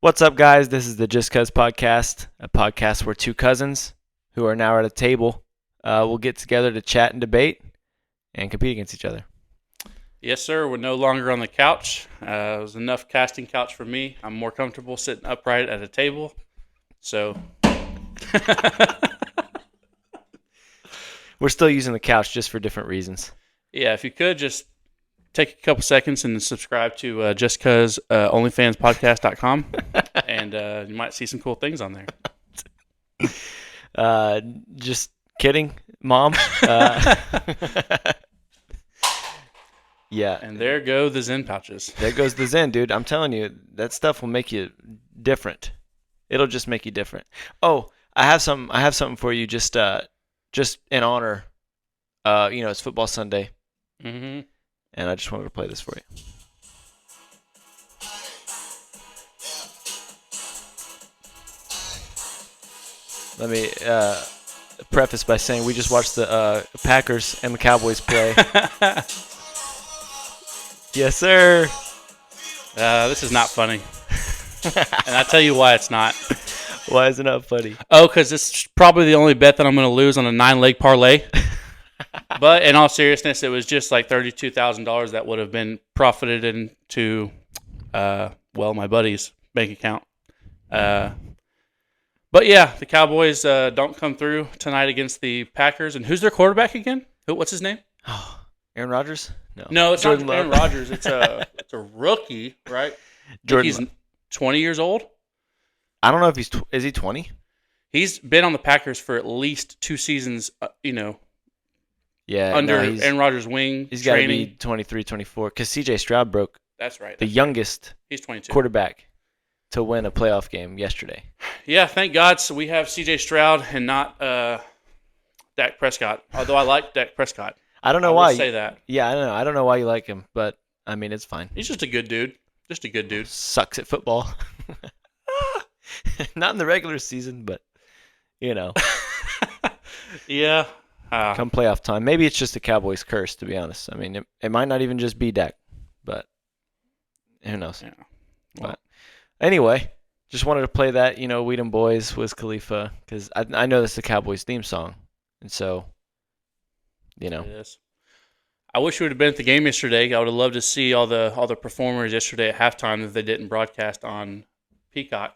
What's up, guys? This is the Just Cuz podcast, a podcast where two cousins who are now at a table will get together to chat and debate and compete against each other. Yes, sir. We're no longer on the couch. It was enough casting couch for me. I'm more comfortable sitting upright at a table. So, We're still using the couch just for different reasons. yeah, if you could just take a couple seconds and subscribe to JustCuz OnlyFansPodcast.com, and you might see some cool things on there. Just kidding, Mom. Yeah. And there go the Zen pouches. There goes the Zen, dude. I'm telling you, that stuff will make you different. It'll just make you different. Oh, I have something for you just in honor. It's football Sunday. Mm-hmm. And I just wanted to play this for you. Let me preface by saying we just watched the Packers and the Cowboys play. Yes, sir. This is not funny. And I'll tell you why it's not. Why is it not funny? Oh, because it's probably the only bet that I'm going to lose on a 9-leg parlay. But in all seriousness, it was just like $32,000 that would have been profited into, my buddy's bank account. But yeah, the Cowboys don't come through tonight against the Packers. And who's their quarterback again? What's his name? Oh, Aaron Rodgers? No, it's Jordan not Aaron Love. Rodgers. It's a rookie, right? Jordan He's Love. 20 years old. I don't know if is he 20? He's been on the Packers for at least 2 seasons, Yeah, under no, Aaron Rodgers' wing. he's got to training. be 23, 24 because C.J. Stroud broke That's right. the youngest He's 22. quarterback to win a playoff game yesterday. Yeah, thank God. So we have C.J. Stroud and not Dak Prescott. Although I like Dak Prescott. I don't know I why. will say that. Yeah, I don't know. I don't know why you like him, but I mean, it's fine. He's just a good dude. Just a good dude. Sucks at football. Not in the regular season, but Yeah. come playoff time. Maybe it's just the Cowboys' curse, to be honest. I mean, it might not even just be Dak, but who knows? Yeah. But anyway, just wanted to play that, Weedham Boys, Wiz Khalifa, because I know that's the Cowboys theme song, and so, It is. I wish we would have been at the game yesterday. I would have loved to see all the performers yesterday at halftime that they didn't broadcast on Peacock.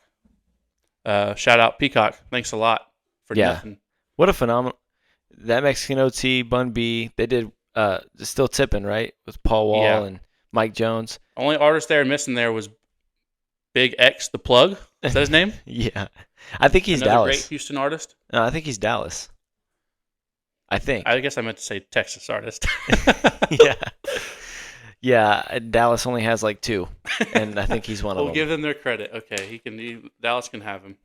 Shout out Peacock. Thanks a lot for nothing. What a phenomenal. That Mexican OT, Bun B, they did Still Tipping, right? With Paul Wall and Mike Jones. Only artist they were missing there was Big X the Plug. Is that his name? Yeah. I think he's Another Dallas. great Houston artist. No, I think he's Dallas. I think. I guess I meant to say Texas artist. Yeah. Yeah, Dallas only has like 2, and I think he's one of We'll them. give them their credit. Okay, Dallas can have him.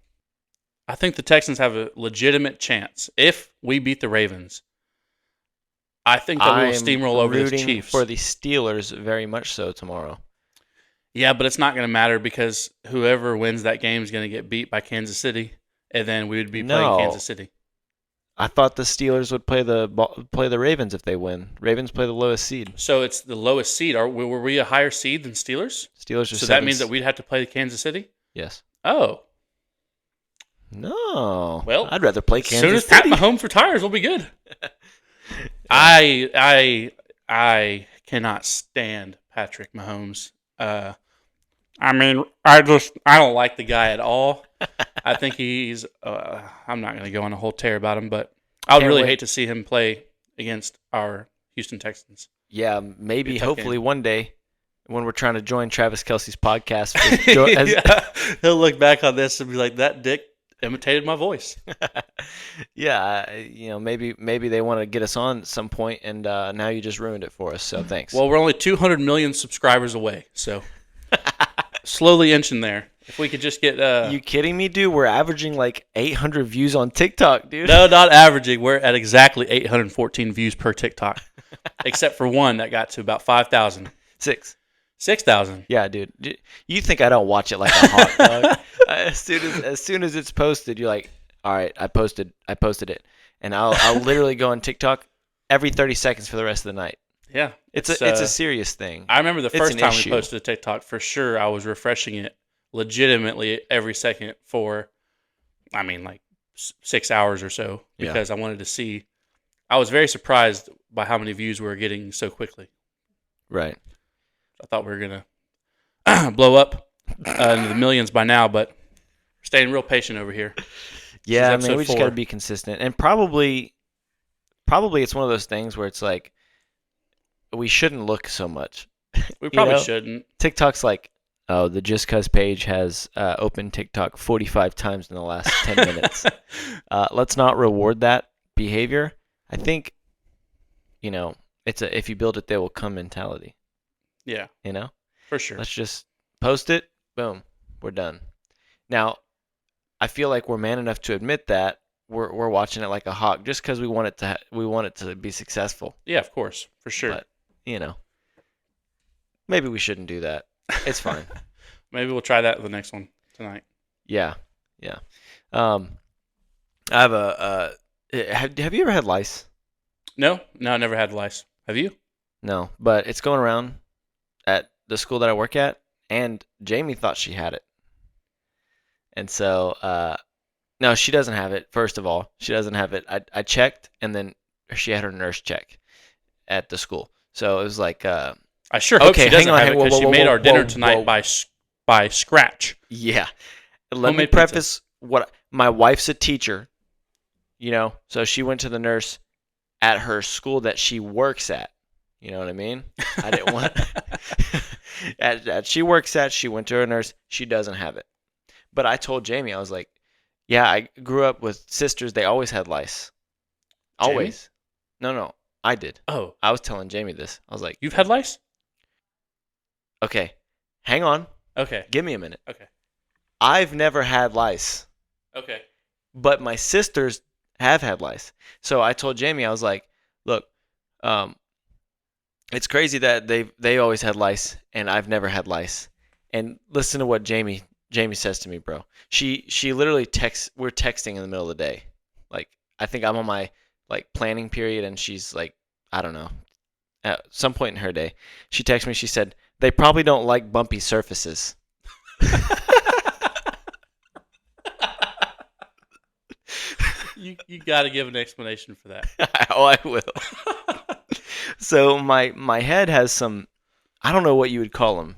I think the Texans have a legitimate chance if we beat the Ravens. I think that we will steamroll over the rooting Chiefs. for the Steelers very much so tomorrow. Yeah, but it's not going to matter because whoever wins that game is going to get beat by Kansas City, and then we would be playing Kansas City. I thought the Steelers would play the Ravens if they win. Ravens play the lowest seed. So it's the lowest seed. Were we a higher seed than Steelers? Steelers are So that means that we'd have to play Kansas City? Yes. Oh. No. Well, I'd rather play As soon Kansas as Pat City. Mahomes retires, we'll be good. I cannot stand Patrick Mahomes. I don't like the guy at all. I think he's. I'm not going to go on a whole tear about him, but I would Can't really wait. hate to see him play against our Houston Texans. Yeah, maybe, Be a tough hopefully game. one day when we're trying to join Travis Kelce's podcast. He'll look back on this and be like, "That dick imitated my voice." Yeah, maybe they want to get us on at some point, and now you just ruined it for us. So thanks. Well, we're only 200 million subscribers away, so slowly inching there. If we could just get you kidding me, dude? We're averaging like 800 views on TikTok, dude. no, not averaging. We're at exactly 814 views per TikTok, except for one that got to about 5,000. 6,000. Yeah, dude. You think I don't watch it like a hawk, dog? As soon as it's posted, you're like, all right, I posted it, and I'll literally go on TikTok every 30 seconds for the rest of the night. Yeah, It's a serious thing. I remember the It's first an time issue. we posted a TikTok, for sure I was refreshing it legitimately every second for, I mean, like 6 hours or so because I wanted to see. I was very surprised by how many views we were getting so quickly. Right. I thought we were going to blow up into the millions by now, but we're staying real patient over here. Yeah, I mean, we just got to be consistent. And probably it's one of those things where it's like we shouldn't look so much. We probably shouldn't. TikTok's like, oh, the Just Cuz page has opened TikTok 45 times in the last 10 minutes. Let's not reward that behavior. I think, it's a if you build it, they will come mentality. Yeah. For sure. Let's just post it. Boom. We're done. Now, I feel like we're man enough to admit that we're watching it like a hawk just because we want it to be successful. Yeah, of course. For sure. But, maybe we shouldn't do that. It's fine. Maybe we'll try that with the next one tonight. Yeah. I have have you ever had lice? No, I never had lice. Have you? No, but it's going around at the school that I work at, and Jamie thought she had it. And so, no, she doesn't have it. First of all, she doesn't have it. I checked, and then she had her nurse check at the school. So it was like, I sure hope she doesn't have it because she made our dinner tonight by scratch. Yeah. Let me preface what my wife's a teacher, so she went to the nurse at her school that she works at. You know what I mean? I didn't want she works at, she went to her nurse, she doesn't have it. But I told Jamie, I was like, yeah, I grew up with sisters, they always had lice. Always. Jamie? No, I did. Oh. I was telling Jamie this. I was like, you've had lice? Okay. Hang on. Okay. Give me a minute. Okay. I've never had lice. Okay. But my sisters have had lice. So I told Jamie, I was like, look, it's crazy that they always had lice and I've never had lice. And listen to what Jamie says to me, bro. She literally we're texting in the middle of the day. Like, I think I'm on my planning period and she's like, I don't know, at some point in her day, she texted me, she said, they probably don't like bumpy surfaces. You got to give an explanation for that. Oh, I will. So my head has some, I don't know what you would call them,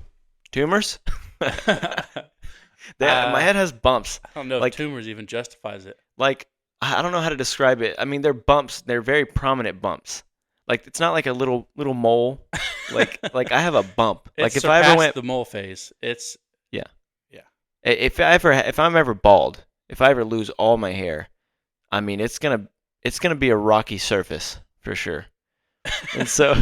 tumors. My head has bumps. I don't know if tumors even justifies it. Like, I don't know how to describe it. I mean, they're bumps. They're very prominent bumps. Like, it's not like a little mole. Like I have a bump. It's like if I ever went the mole phase, it's yeah. If I'm ever bald, if I ever lose all my hair, I mean, it's gonna be a rocky surface for sure. And so,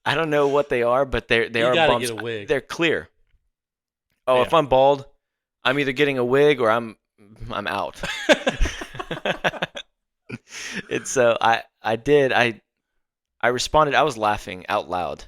I don't know what they are, but they are bumps. Get a wig. They're clear. Oh, yeah. If I'm bald, I'm either getting a wig or I'm out. And so I responded. I was laughing out loud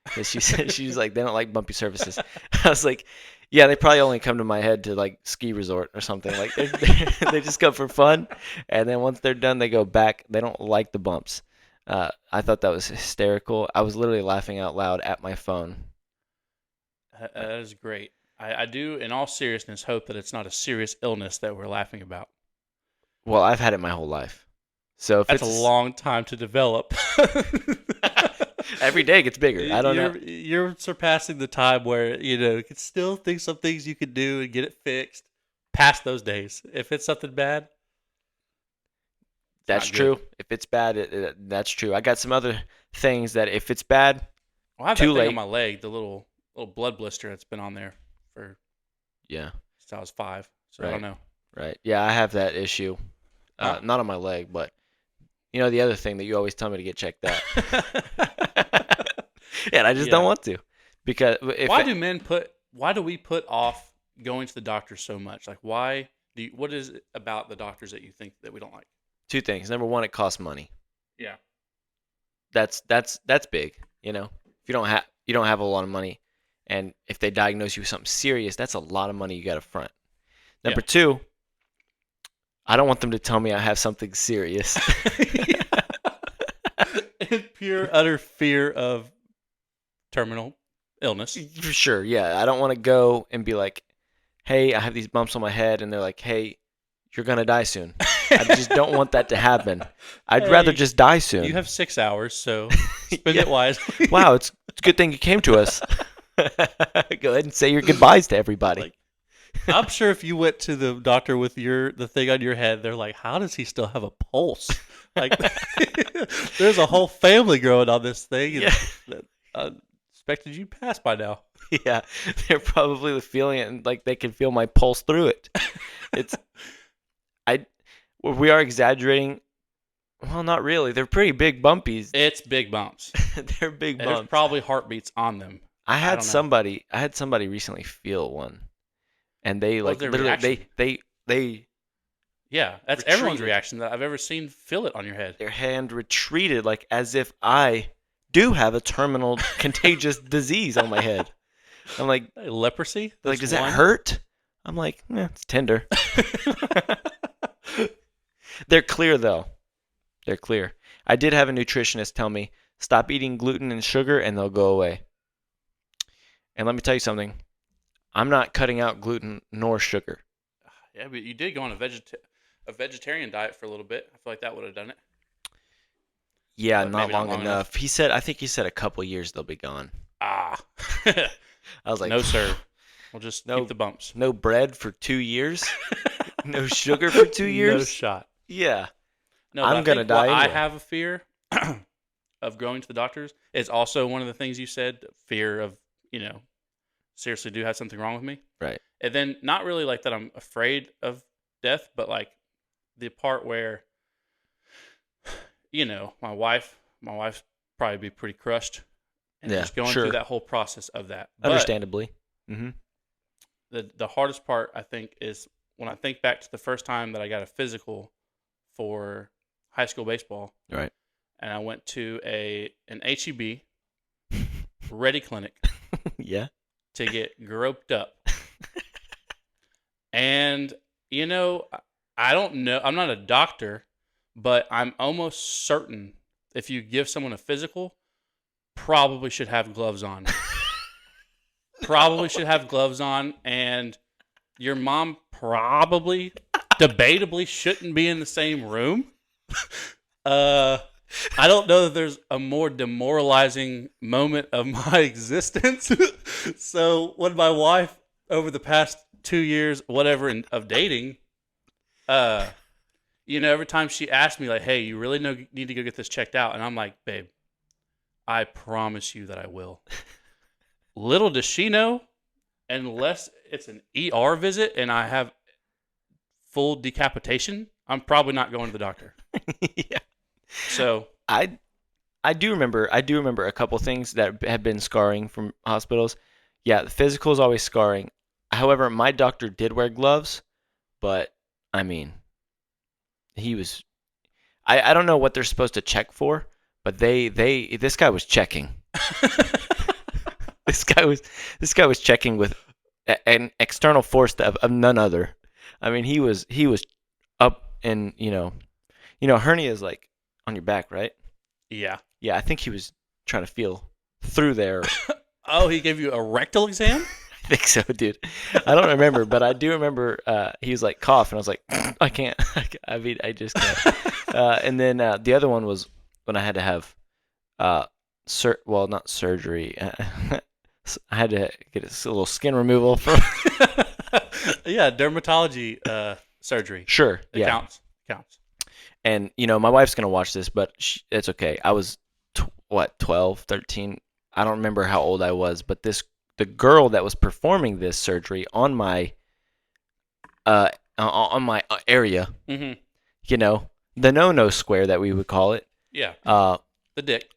because she was like, they don't like bumpy surfaces. I was like, yeah, they probably only come to my head to like ski resort or something. Like they just go for fun, and then once they're done, they go back. They don't like the bumps. I thought that was hysterical. I was literally laughing out loud at my phone. That is great. I do, in all seriousness, hope that it's not a serious illness that we're laughing about. Well, I've had it my whole life. So that's a long time to develop. Every day gets bigger. I don't know. You're surpassing the time where, you can still think some things you could do and get it fixed past those days. If it's something bad, that's true. If it's bad, that's true. I got some other things that if it's bad, I have that thing on my leg, the little blood blister that's been on there for since I was 5. So right. I don't know. Right. Yeah, I have that issue. Not on my leg, but the other thing that you always tell me to get checked out. And I just don't want to, because why do we put off going to the doctor so much? Like, what is it about the doctors that you think that we don't like? 2 things. Number 1, it costs money. Yeah. That's big. If you don't have a lot of money, and if they diagnose you with something serious, that's a lot of money you got to front. Number 2, I don't want them to tell me I have something serious. In pure, utter fear of terminal illness. For sure, yeah. I don't want to go and be like, hey, I have these bumps on my head, and they're like, hey, you're gonna die soon. I just don't want that to happen. I'd rather just die soon. You have 6 hours, so spend it wisely. Wow, it's a good thing you came to us. Go ahead and say your goodbyes to everybody. Like, I'm sure if you went to the doctor with the thing on your head, they're like, how does he still have a pulse? Like, there's a whole family growing on this thing. And I expected you to pass by now. Yeah, they're probably feeling it, and like they can feel my pulse through it. We are exaggerating. Well, not really. They're pretty big bumpies. It's big bumps. They're big bumps. There's probably heartbeats on them. I had somebody recently feel one, and they like literally they yeah, that's retreated. Everyone's reaction that I've ever seen. Feel it on your head. Their hand retreated like as if I do have a terminal contagious disease on my head. I'm like, leprosy? Like, does that hurt? I'm like, it's tender. They're clear though. They're clear. I did have a nutritionist tell me, stop eating gluten and sugar and they'll go away. And let me tell you something. I'm not cutting out gluten nor sugar. Yeah, but you did go on a vegetarian diet for a little bit. I feel like that would have done it. Yeah, not long enough. I think he said a couple years they'll be gone. Ah. I was like, no, sir. We'll just keep the bumps. No bread for 2 years? No sugar for 2 years? No shot. Yeah. No, I'm going to die anyway. I have a fear of going to the doctors. It's also one of the things you said, fear of, seriously do have something wrong with me. Right. And then not really like that I'm afraid of death, but like the part where, my wife probably be pretty crushed. And just going through that whole process of that. Understandably. Mm-hmm. The hardest part, I think, is when I think back to the first time that I got a physical for high school baseball. Right. And I went to an HEB ready clinic. Yeah. To get groped up. And, I don't know. I'm not a doctor, but I'm almost certain if you give someone a physical, probably should have gloves on. Probably should have gloves on, and your mom probably, debatably, shouldn't be in the same room. I don't know that there's a more demoralizing moment of my existence. So when my wife, over the past 2 years, of dating, every time she asked me, like, hey, you really need to go get this checked out, and I'm like, babe, I promise you that I will. Little does she know, unless it's an ER visit and I have full decapitation, I'm probably not going to the doctor. Yeah. So I do remember a couple things that have been scarring from hospitals. Yeah, the physical is always scarring. However, my doctor did wear gloves, but I mean, he was. I don't know what they're supposed to check for, but this guy was checking. This guy was checking with an external force of none other. I mean, he was up and hernia is like on your back, right? Yeah. Yeah, I think he was trying to feel through there. Oh, he gave you a rectal exam? I think so, dude. I don't remember, but I do remember he was like cough, and I was like, I can't. I mean, I just can't. And then the other one was when I had to have, not surgery. I had to get a little skin removal from. Yeah, dermatology surgery. Sure, it counts. And my wife's gonna watch this, but it's okay. I was 12, 13. I don't remember how old I was, but the girl that was performing this surgery on my area, mm-hmm. The no square that we would call it. Yeah. The dick.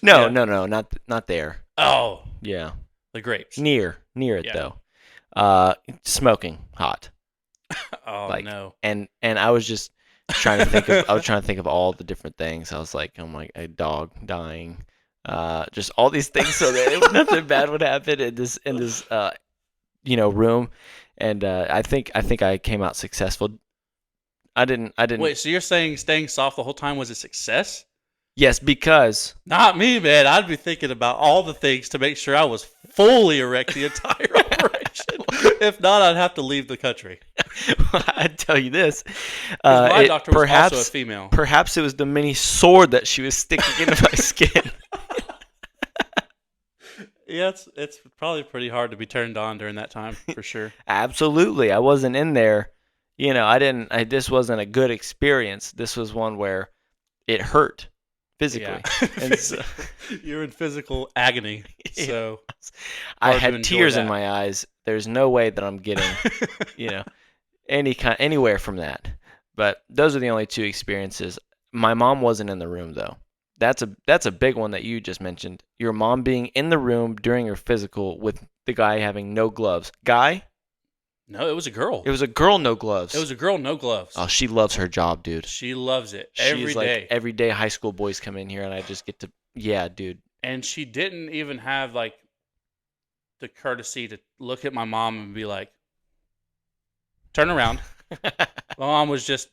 No, not there. Oh. Yeah. The grapes. Near it though. Smoking hot. Oh no. And I was just trying to think of all the different things. I was like, oh my, a dog dying. Just all these things so that nothing bad would happen in this room. And I think I came out successful. I didn't. Wait, so you're saying staying soft the whole time was a success? Yes, because not me, man. I'd be thinking about all the things to make sure I was fully erect the entire operation. If not, I'd have to leave the country. I'd tell you this. My doctor was also a female. Perhaps it was the mini sword that she was sticking into my skin. Yeah, it's probably pretty hard to be turned on during that time, for sure. Absolutely. I wasn't in there. This wasn't a good experience. This was one where it hurt physically. Yeah. And so, you're in physical agony. So I had tears in my eyes. There's no way that I'm getting, anywhere from that. But those are the only two experiences. My mom wasn't in the room though. That's a big one that you just mentioned. Your mom being in the room during her physical with the guy having no gloves. Guy? No, it was a girl. It was a girl, no gloves. It was a girl, no gloves. Oh, she loves her job, dude. She loves it every day. Every day high school boys come in here and I just get to, yeah, dude. And she didn't even have like the courtesy to look at my mom and be like, turn around. My mom was just.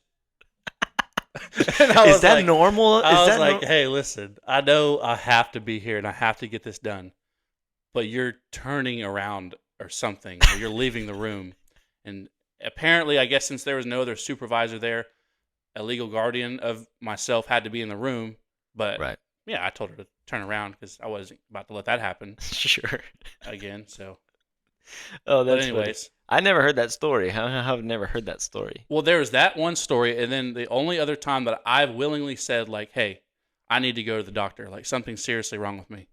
Is that normal? I was like, hey, listen, I know I have to be here and I have to get this done, but you're turning around or something, or you're leaving the room. And apparently, I guess since there was no other supervisor there, a legal guardian of myself had to be in the room. But right. Yeah, I told her to turn around because I wasn't about to let that happen. Sure. Again, so. Oh, that's but anyways. Funny. I never heard that story. I've never heard that story. Well, there was that one story, and then the only other time that I've willingly said, like, hey, I need to go to the doctor, like something's seriously wrong with me.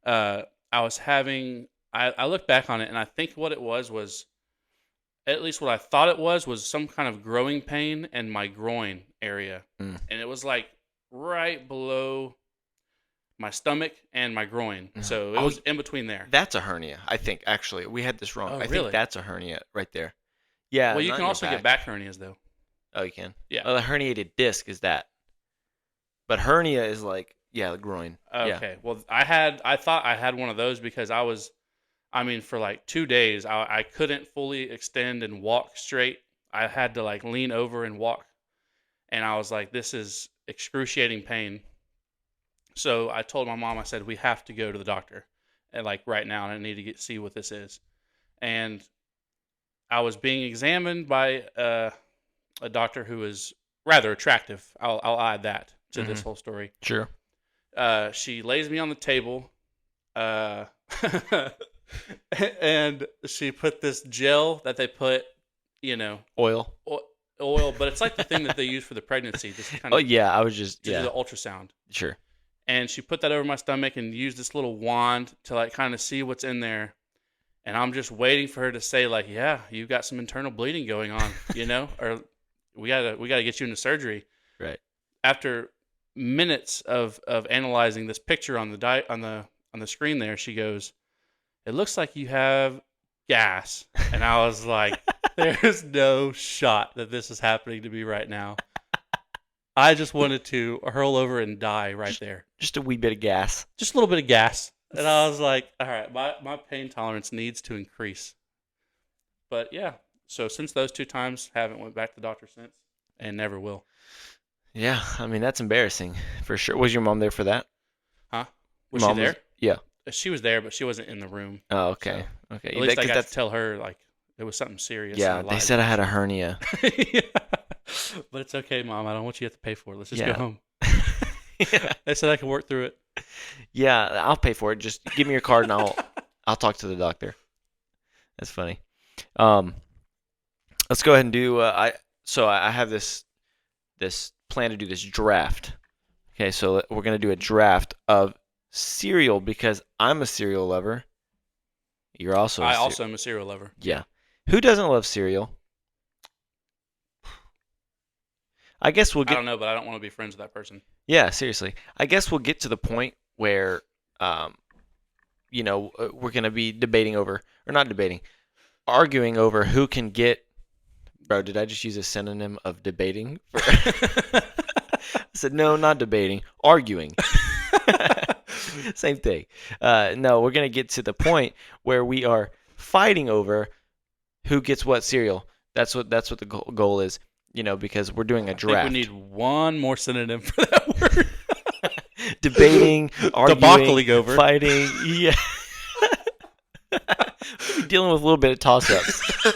I was having, I look back on it, and I think what it was, at least what I thought it was some kind of growing pain in my groin area. And it was like right below my stomach and my groin. So it was in between there. That's a hernia, I think, actually. We had this wrong. Oh, I really? think that's a hernia right there. Yeah. Well, you can also get back hernias, though. Oh, you can? Yeah. Oh, the herniated disc is that. But hernia is like, yeah, the groin. Okay. Yeah. Well, I thought I had one of those because for like 2 days, I couldn't fully extend and walk straight. I had to like lean over and walk. And I was like, this is excruciating pain. So I told my mom, I said, we have to go to the doctor and like right now, and I need to see what this is. And I was being examined by a doctor who is rather attractive. I'll add that to this whole story. Sure. She lays me on the table, and she put this gel that they put, oil, but it's like the thing that they use for the pregnancy. This kind of, oh yeah, I was just do the ultrasound. Sure. And she put that over my stomach and used this little wand to like kind of see what's in there. And I'm just waiting for her to say like, yeah, you've got some internal bleeding going on, or we gotta get you into surgery. Right. After minutes of analyzing this picture on the screen there, she goes, it looks like you have gas. And I was like, there's no shot that this is happening to me right now. I just wanted to hurl over and die right there. Just a wee bit of gas. Just a little bit of gas. And I was like, all right, my pain tolerance needs to increase. But yeah, so since those 2 times, haven't went back to the doctor since and never will. Yeah, I mean, that's embarrassing for sure. Was your mom there for that? Huh? Was she there? Yeah. She was there, but she wasn't in the room. Oh, okay. So okay. At least I got to tell her, like, it was something serious. Yeah, they said I had a hernia. Yeah. But it's okay, Mom. I don't want you to have to pay for it. Let's just go home. Yeah. They said I could work through it. Yeah, I'll pay for it. Just give me your card and I'll talk to the doctor. That's funny. Let's go ahead and do. I have this plan to do this draft. Okay, so we're gonna do a draft of cereal because I'm a cereal lover. You're also. I also am a cereal lover. Yeah. Who doesn't love cereal? I guess we'll get. I don't know, but I don't want to be friends with that person. Yeah, seriously. I guess we'll get to the point where, we're going to be debating over, or not debating, arguing over who can get. Bro, did I just use a synonym of debating? I said, no, not debating, arguing. Same thing. No, we're going to get to the point where we are fighting over who gets what cereal. That's what the goal is. Because we're doing a draft. I think we need one more synonym for that word. Debating, arguing, Debacling over. Fighting. Yeah. dealing with a little bit of toss-ups.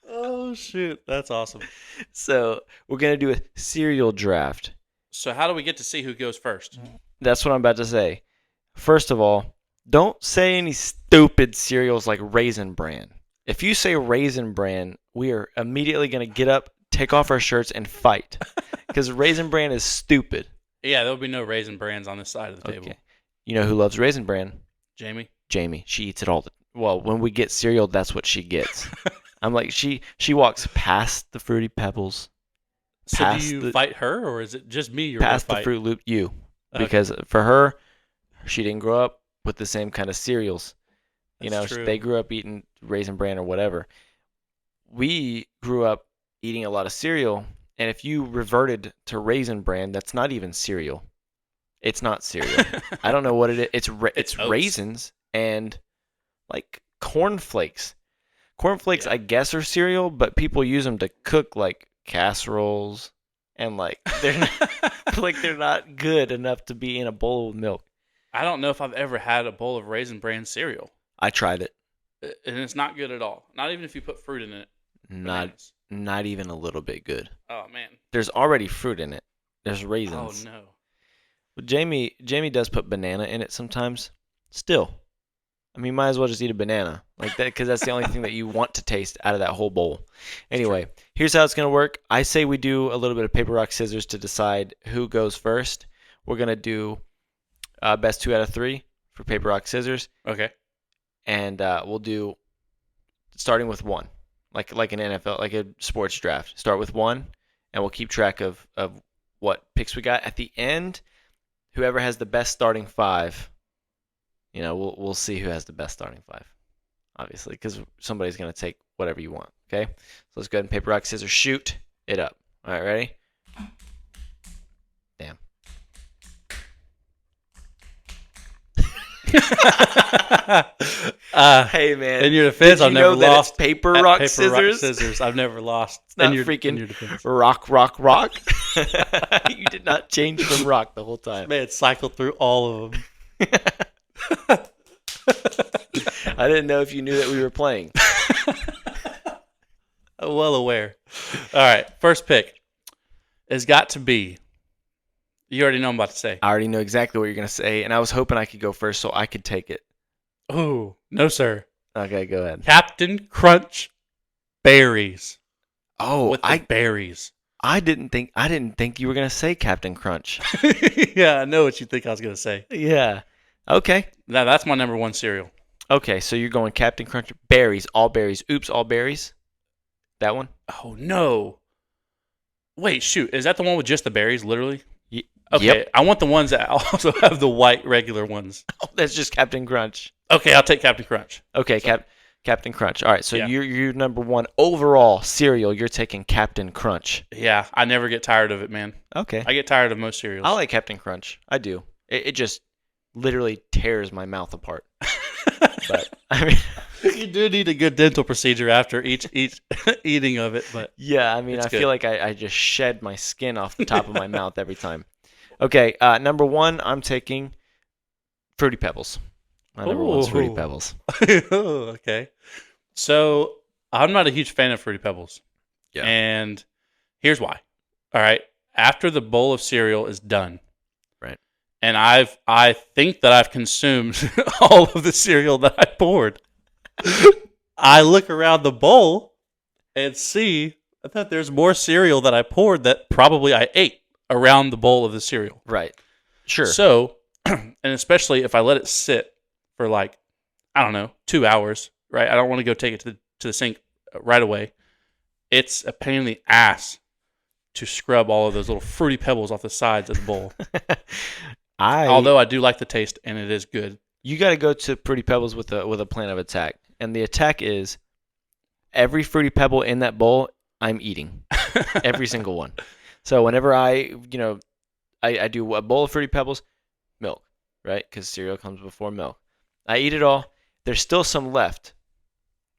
Oh, shoot. That's awesome. So we're going to do a cereal draft. So how do we get to see who goes first? That's what I'm about to say. First of all, don't say any stupid cereals like Raisin Bran. If you say Raisin Bran, we are immediately going to get up, take off our shirts, and fight. Because Raisin Bran is stupid. Yeah, there'll be no Raisin Brans on this side of the table. You know who loves Raisin Bran? Jamie? Jamie. She eats it all. Well, when we get cereal, that's what she gets. I'm like, she walks past the Fruity Pebbles. So do you fight her, or is it just me you're past gonna the fight? Fruit Loop? You. Okay. Because for her, she didn't grow up with the same kind of cereals. That's true. They grew up eating Raisin Bran or whatever. We grew up eating a lot of cereal, and if you reverted to Raisin Bran, that's not even cereal. It's not cereal. I don't know what it is. It's raisins and like cornflakes. Cornflakes, I guess, are cereal, but people use them to cook like casseroles, and like they're not good enough to be in a bowl of milk. I don't know if I've ever had a bowl of Raisin Bran cereal. I tried it. And it's not good at all. Not even if you put fruit in it. Not even a little bit good. Oh, man. There's already fruit in it. There's raisins. Oh, no. But Jamie does put banana in it sometimes. Still. I mean, might as well just eat a banana like that, because that's the only thing that you want to taste out of that whole bowl. Anyway, here's how it's going to work. I say we do a little bit of paper, rock, scissors to decide who goes first. We're going to do best 2 out of 3 for paper, rock, scissors. Okay. And we'll do starting with 1, like an NFL, like a sports draft. Start with 1, and we'll keep track of what picks we got. At the end, whoever has the best starting 5, we'll see who has the best starting 5, obviously, because somebody's going to take whatever you want, okay? So let's go ahead and paper, rock, scissors, shoot it up. All right, ready? Damn. Hey, man. In your defense, I've never lost. Paper, rock, scissors? Rock, scissors. I've never lost. It's not freaking rock. You did not change from rock the whole time. Man, cycled through all of them. I didn't know if you knew that we were playing. Well aware. All right, first pick has got to be. You already know what I'm about to say. I already know exactly what you're going to say, and I was hoping I could go first so I could take it. Oh, no, sir. Okay, go ahead. Captain Crunch berries. Oh, with the berries. I didn't think you were going to say Captain Crunch. Yeah, I know what you think I was going to say. Yeah. Okay. Now, that's my number 1 cereal. Okay, so you're going Captain Crunch berries, all berries. Oops, all berries? That one? Oh, no. Wait, shoot. Is that the one with just the berries, literally? Okay, yep. I want the ones that also have the white regular ones. Oh, that's just Captain Crunch. Okay, I'll take Captain Crunch. Okay, Captain Crunch. All right, so you're number 1 overall cereal. You're taking Captain Crunch. Yeah, I never get tired of it, man. Okay. I get tired of most cereals. I like Captain Crunch. I do. It just literally tears my mouth apart. But I mean, you do need a good dental procedure after each eating of it. But yeah, I mean, I feel like I just shed my skin off the top of my mouth every time. Okay, number 1, I'm taking Fruity Pebbles. My number 1's Fruity Pebbles. Okay. So, I'm not a huge fan of Fruity Pebbles. Yeah. And here's why. All right. After the bowl of cereal is done. Right. And I think that I've consumed all of the cereal that I poured. I look around the bowl and see that there's more cereal that I poured that probably I ate around the bowl of the cereal. Right. Sure. So, and especially if I let it sit for like, I don't know, 2 hours, right? I don't want to go take it to the sink right away. It's a pain in the ass to scrub all of those little Fruity Pebbles off the sides of the bowl. Although I do like the taste and it is good. You got to go to Fruity Pebbles with a plan of attack. And the attack is every Fruity Pebble in that bowl, I'm eating. Every single one. So whenever I do a bowl of Fruity Pebbles, milk, right? Because cereal comes before milk. I eat it all. There's still some left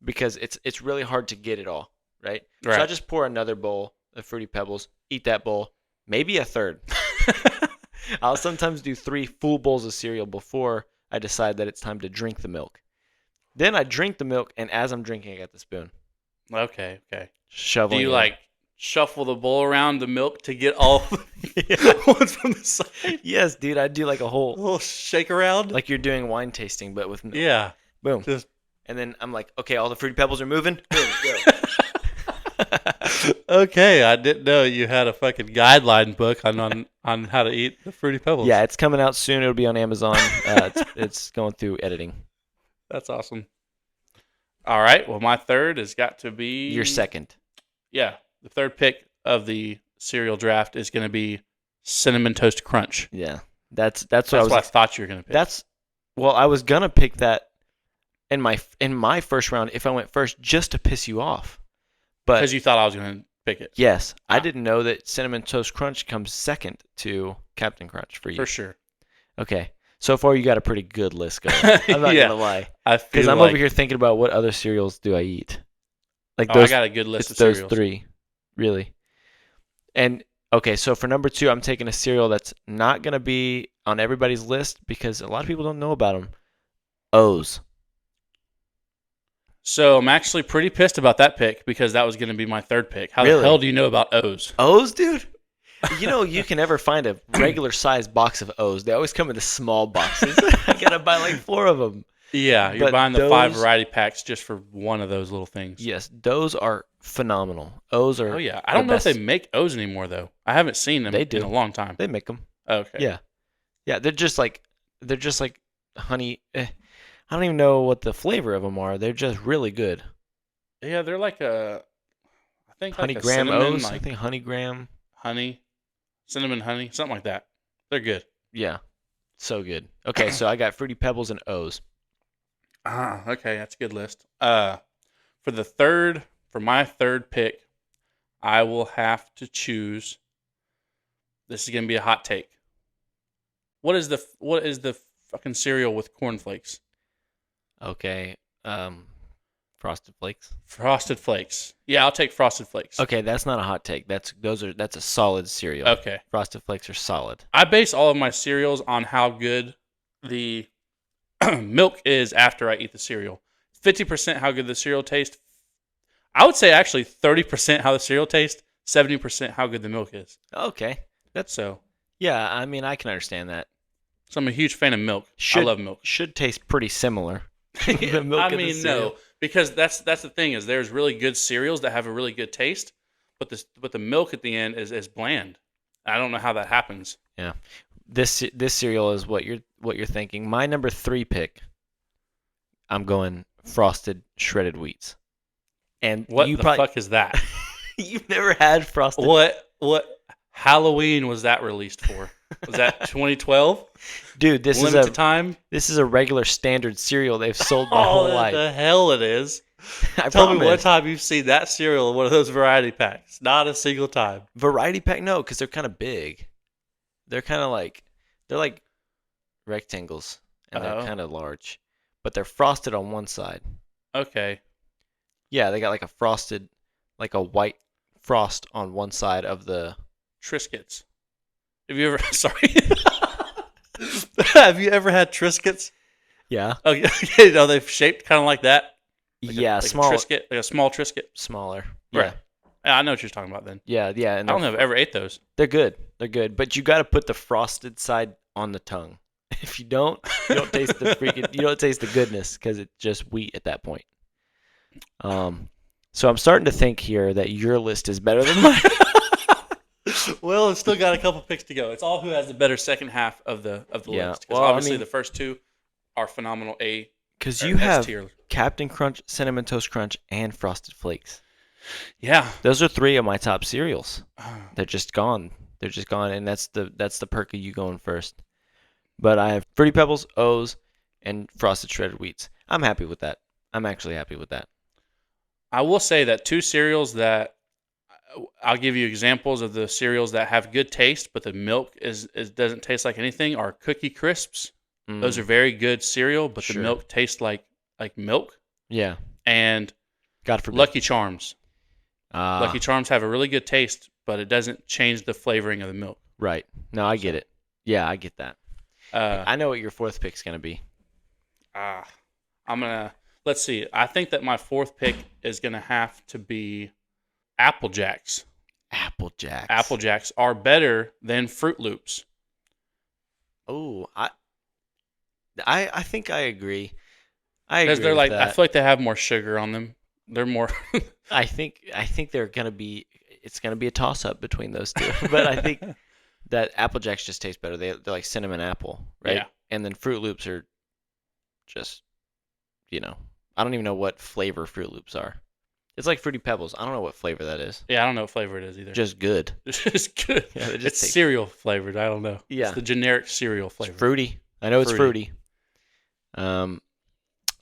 because it's really hard to get it all, right? So I just pour another bowl of Fruity Pebbles, eat that bowl, maybe a third. I'll sometimes do 3 full bowls of cereal before I decide that it's time to drink the milk. Then I drink the milk, and as I'm drinking, I got the spoon. Okay. Shoveling. Do you in. like shuffle the bowl around the milk to get all the ones from the side? Yes, dude. I do like a A whole, little shake around? like you're doing wine tasting, but with milk. Yeah. Boom. Just And then I'm like, okay, all the Fruity Pebbles are moving. Boom, go. okay, I didn't know you had a fucking guideline book on how to eat the Fruity Pebbles. Yeah, it's coming out soon. It'll be on Amazon. It's going through editing. That's awesome. All right, well, my third has got to be... Your second. Yeah, the third pick of the cereal draft is going to be Cinnamon Toast Crunch. Yeah, that's what I thought you were going to pick. Well, I was gonna pick that in my first round if I went first, just to piss you off. But because you thought I was going to pick it. yes, I didn't know that Cinnamon Toast Crunch comes second to Captain Crunch for you. For sure. Okay, so far you got a pretty good list going. I'm not Yeah. gonna lie, I because feel I'm like, over here thinking about what other cereals do I eat. Like I those, got a good list it's of those cereals. three, really. And okay, so for number 2, I'm taking a cereal that's not gonna be on everybody's list because a lot of people don't know about them. O's. So I'm actually pretty pissed about that pick because that was going to be my third pick. How Really? the hell do you know about O's? O's, dude? You know, you can never find a regular sized box of O's. They always come in the small boxes. I gotta buy like 4 of them. Yeah, you're But buying the 5 those- variety packs just for one of those little things. Yes, those are phenomenal. O's are. Oh, yeah. I don't know best. if they make O's anymore, though. I haven't seen them They do. in a long time. They make them. Okay. Yeah, yeah. They're just like honey. I don't even know what the flavor of them are. They're just really good. Yeah, they're like I think Honey like a Graham cinnamon, O's. I like think Honey Graham. honey, cinnamon honey, something like that. They're good. Yeah, so good. Okay, so I got Fruity Pebbles and O's. Okay, that's a good list. For my third pick, I will have to choose. This is gonna be a hot take. What is the fucking cereal with cornflakes? Okay, Frosted Flakes. Frosted Flakes. Yeah, I'll take Frosted Flakes. Okay, that's not a hot take. That's a solid cereal. Okay. Frosted Flakes are solid. I base all of my cereals on how good the milk is after I eat the cereal. 50% how good the cereal tastes. I would say actually 30% how the cereal tastes, 70% how good the milk is. Okay. So Yeah, I mean, I can understand that. I'm a huge fan of milk. I love milk. Should taste pretty similar. The milk I in the mean, cereal. no, because that's the thing is there's really good cereals that have a really good taste, but the milk at the end is bland. I don't know how that happens. Yeah. This cereal is what you're thinking. My number 3 pick, I'm going Frosted Shredded Wheats. And What you the probably, fuck is that? You've never had Frosted. What Halloween was that released for? Was that 2012? Dude, this Limited time? This is a regular standard cereal they've sold my whole life. The hell it is. I Tell me one promise. time you've seen that cereal in one of those variety packs. Not a single time. Variety pack? No, because they're kind of big. They're kind of like rectangles, and they're Oh. kind of large, but they're frosted on one side. Okay. Yeah, they got like a white frost on one side of the. Triscuits. Have you ever sorry. Have you ever had Triscuits? Yeah. Oh, okay. Are they shaped kind of like that? Yeah, like small, A Triscuit, like a small Triscuit. smaller. Right. Yeah, I know what you're talking about then. Yeah, I and don't know if I've ever ate those. they're good. They're good, but you got to put the frosted side on the tongue. If you don't taste you don't taste the goodness because it's just wheat at that point. So I'm starting to think here that your list is better than mine. Well, it's still got a couple picks to go. It's all who has the better second half of the Yeah. list. Because Well, I obviously mean- the first two are phenomenal Because or you S have tier. Captain Crunch, Cinnamon Toast Crunch, and Frosted Flakes. Yeah. Those are 3 of my top cereals. They're just gone. They're just gone, and that's the perk of you going first. But I have Fruity Pebbles, O's, and Frosted Shredded Wheats. I'm happy with that. I'm actually happy with that. I will say that 2 cereals that I'll give you examples of the cereals that have good taste, but the milk doesn't taste like anything are Cookie Crisps. Those are very good cereal, but Sure. the milk tastes like milk. Yeah. And God forbid. Lucky Charms. Ah, Lucky Charms have a really good taste, but it doesn't change the flavoring of the milk. right. No, I get it. Yeah, I get that. Uh, I know what your 4th pick's gonna be. Let's see. I think that my fourth pick is gonna have to be Apple Jacks. Apple Jacks. Apple Jacks are better than Fruit Loops. Oh, I think I agree. I Because agree they're with like, that. I feel like they have more sugar on them. They're more. I think they're gonna be. It's gonna be a toss up between those two, but I think that Apple Jacks just taste better. They're like cinnamon apple, right? Yeah. And then Fruit Loops are just, I don't even know what flavor Fruit Loops are. It's like Fruity Pebbles. I don't know what flavor that is. Yeah, I don't know what flavor it is either. Just good. It's just good. Yeah, It's cereal flavored. I don't know. Yeah. It's the generic cereal flavor. It's fruity. I know it's fruity. I'm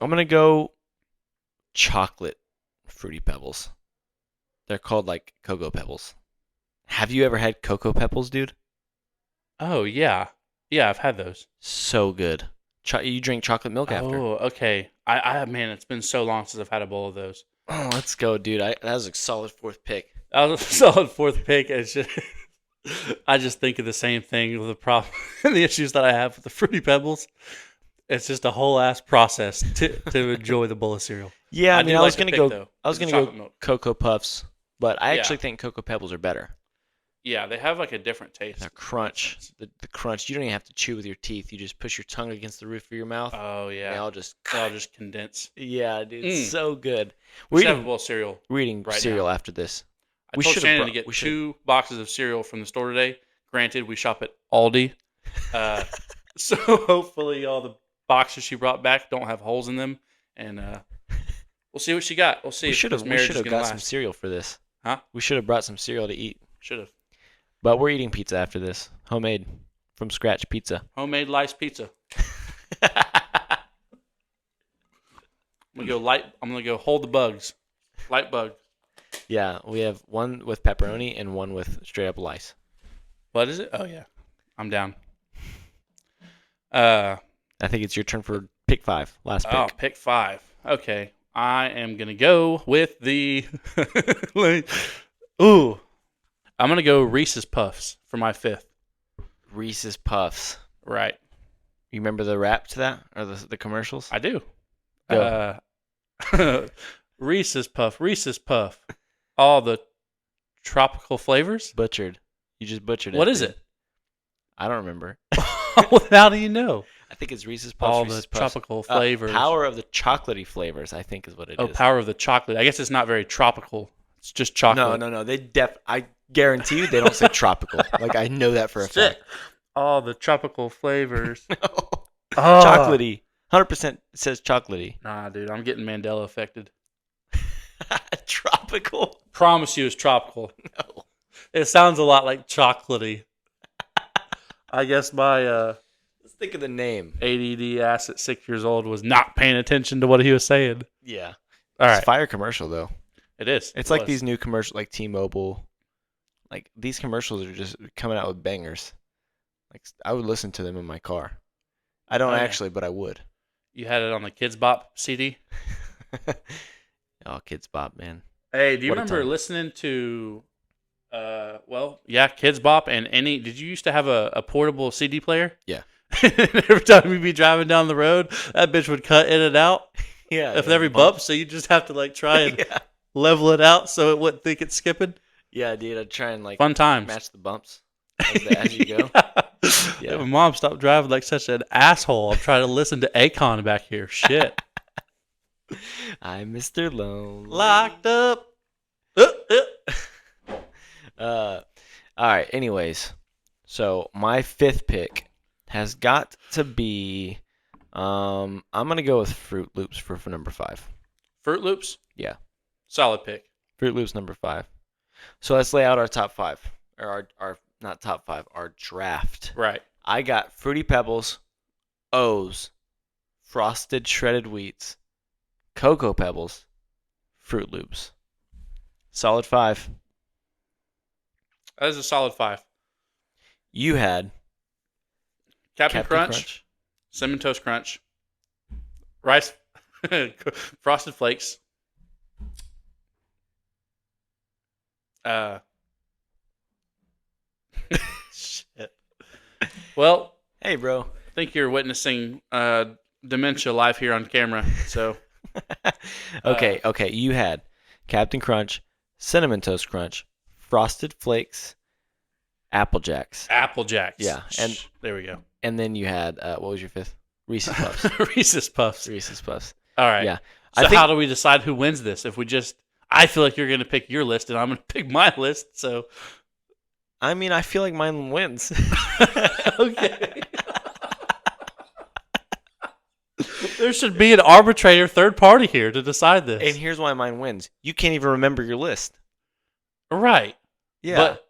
gonna go chocolate Fruity Pebbles. They're called like Cocoa Pebbles. Have you ever had Cocoa Pebbles, dude? Oh yeah, yeah. I've had those. So good. You drink chocolate milk after. Oh, okay. I man, it's been so long since I've had a bowl of those. Oh, let's go, dude. That was a solid fourth pick. That was a solid fourth pick. It's just, I just think of the same thing with the problem, the issues that I have with the Fruity Pebbles. It's just a whole ass process to enjoy the bowl of cereal. Yeah, I mean, I was gonna go. Though. I was gonna go Cocoa Puffs, but I actually think Cocoa Pebbles are better. Yeah, they have like a different taste. The crunch, the crunch. You don't even have to chew with your teeth. You just push your tongue against the roof of your mouth. Oh yeah, they all just condense. Yeah, dude, it's so good. We have a bowl of cereal. We're eating cereal after this. I told Shannon to get 2 boxes of cereal from the store today. Granted, we shop at Aldi, so hopefully all the boxes she brought back don't have holes in them, and we'll see what she got. We'll see. We should have got some cereal for this. Huh? We should have brought some cereal to eat. Should have. But we're eating pizza after this. Homemade. From scratch pizza. Homemade lice pizza. I'm gonna go hold the bugs. Light bug. Yeah, we have one with pepperoni and one with straight up lice. What is it? Oh yeah. I'm down. I think it's your turn for pick 5. Last pick. Oh, pick 5. Okay. I am gonna go with the Ooh. I'm going to go Reese's Puffs for my 5th. Reese's Puffs. Right. You remember the rap to that? Or the commercials? I do. Go. Reese's Puff. All the tropical flavors? Butchered. You just butchered it. What is it? I don't remember. How do you know? I think it's Reese's Puffs. All Reese's the tropical flavors. Power of the chocolatey flavors, I think is what it is. Oh, power of the chocolate. I guess it's not very tropical. It's just chocolate. No. I guarantee you they don't say tropical. Like, I know that for a fact. All the tropical flavors. No. Oh. Chocolatey. 100% says chocolatey. Nah, dude. I'm getting Mandela affected. Tropical? Promise you it's tropical. No. It sounds a lot like chocolatey. I guess my let's think of the name. ADD ass at 6 years old was not paying attention to what he was saying. Yeah. All right. It's a fire commercial, though. It is. It's like these new commercials, like T-Mobile. Like, these commercials are just coming out with bangers. Like, I would listen to them in my car. I don't actually, but I would. You had it on the Kids Bop CD? Oh, Kids Bop, man. Hey, do you remember listening to, Kids Bop and did you used to have a portable CD player? Yeah. Every time you'd be driving down the road, that bitch would cut in and out. Yeah. If every bump, so you just have to, like, try and level it out so it wouldn't think it's skipping. Yeah, dude, I'd try and, like, fun times. Match the bumps as you go. Yeah. My mom stopped driving like such an asshole. I'm trying to listen to Akon back here. Shit. I'm Mr. Lonely. Locked up. All right, anyways. So, my 5th pick has got to be I'm going to go with Fruit Loops for number 5. Fruit Loops? Yeah. Solid pick. Fruit Loops number 5. So, let's lay out our top 5. Or our not top 5, our draft. Right. I got Fruity Pebbles, O's, Frosted Shredded Wheats, Cocoa Pebbles, Fruit Loops. Solid 5. That is a solid 5. You had Captain Crunch, Cinnamon Toast Crunch, Rice, Frosted Flakes, shit. Well, hey, bro. I think you're witnessing dementia live here on camera. So okay. You had Captain Crunch, Cinnamon Toast Crunch, Frosted Flakes, Apple Jacks. Apple Jacks. Yeah, and there we go. And then you had what was your fifth? Reese's Puffs. Reese's Puffs. Reese's Puffs. All right. Yeah. So how do we decide who wins this? If we just, I feel like you're going to pick your list, and I'm going to pick my list. So, I mean, I feel like mine wins. Okay. There should be an arbitrator, third party here to decide this. And here's why mine wins. You can't even remember your list. Right. Yeah. But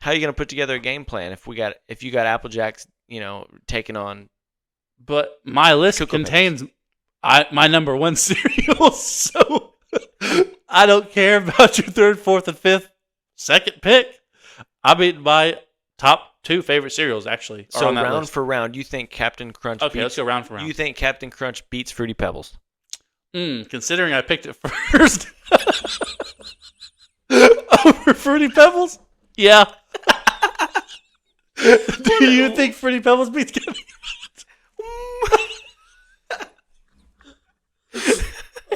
how are you going to put together a game plan if you got Apple Jacks, taking on? But my list contains my number one cereal, so I don't care about your third, fourth, and fifth, second pick. I mean, my top two favorite cereals actually. So round for round, you think Captain Crunch? Okay, let's go round for round. You think Captain Crunch beats Fruity Pebbles? Considering I picked it first over Fruity Pebbles, yeah. Do you think Fruity Pebbles beats Captain Crunch?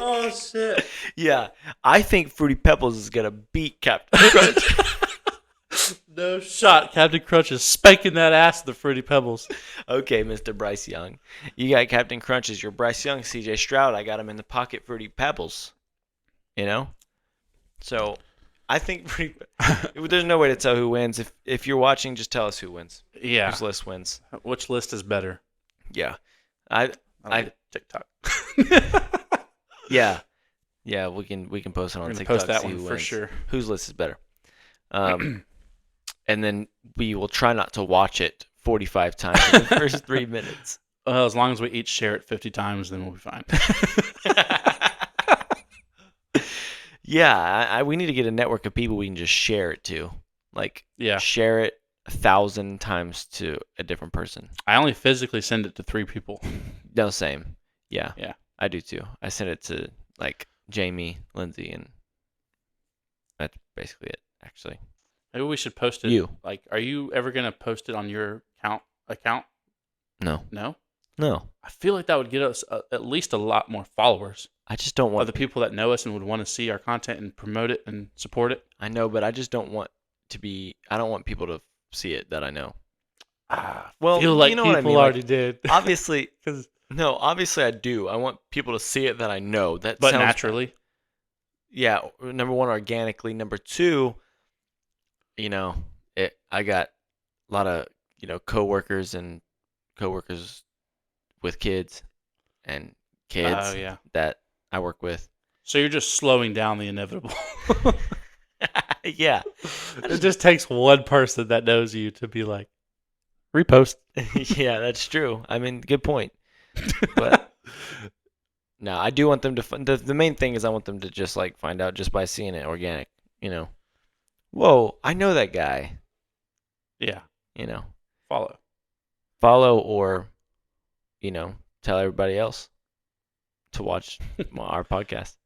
Oh shit! Yeah, I think Fruity Pebbles is gonna beat Captain Crunch. No shot. Captain Crunch is spanking that ass of the Fruity Pebbles. Okay, Mr. Bryce Young. You got Captain Crunch as your Bryce Young, CJ Stroud. I got him in the pocket, Fruity Pebbles. So I think there's no way to tell who wins. If you're watching, just tell us who wins. Yeah. Whose list wins. Which list is better? Yeah. I TikTok. Yeah. Yeah, we can post it on TikTok. Post that one for sure. Whose list is better? And then we will try not to watch it 45 times in the first 3 minutes. Well, as long as we each share it 50 times, then we'll be fine. Yeah, we need to get a network of people we can just share it to. Share it 1,000 times to a different person. I only physically send it to 3 people. No, same. Yeah. Yeah. I do too. I send it to Jamie, Lindsay, and that's basically it, actually. Maybe we should post it. You. Are you ever going to post it on your account? No. No? No. I feel like that would get us at least a lot more followers. I just don't want the people that know us and would want to see our content and promote it and support it. I know, but I just don't want I don't want people to see it that I know. Well, feel like people already did. Obviously, obviously I do. I want people to see it that I know. But naturally. Yeah, number one, organically. Number two, I got a lot of, coworkers with kids and kids that I work with. So you're just slowing down the inevitable. Yeah. It just takes one person that knows you to be like, repost. Yeah, that's true. I mean, good point. But no, I do want them to. The main thing is I want them to just find out just by seeing it organic. Whoa, I know that guy. Yeah. Follow or, tell everybody else to watch our podcast.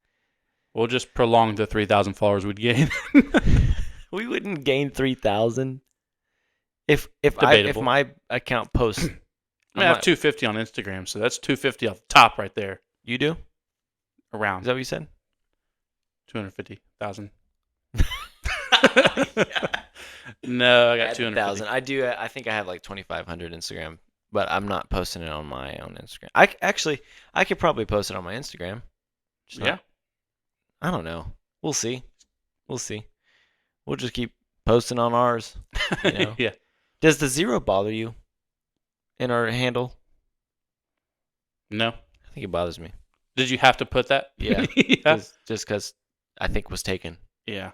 We'll just prolong the 3,000 followers we'd gain. We wouldn't gain 3,000 if my account posts. I have 250 on Instagram, so that's 250 off the top right there. You do? Around. Is that what you said? 250,000. No, I got 200,000. I do. I think I have 2,500 Instagram, but I'm not posting it on my own Instagram. I could probably post it on my Instagram. I don't know. We'll see. We'll just keep posting on ours. Yeah. Does the 0 bother you in our handle? No. I think it bothers me. Did you have to put that? Yeah. Yeah. Just because I think it was taken. Yeah.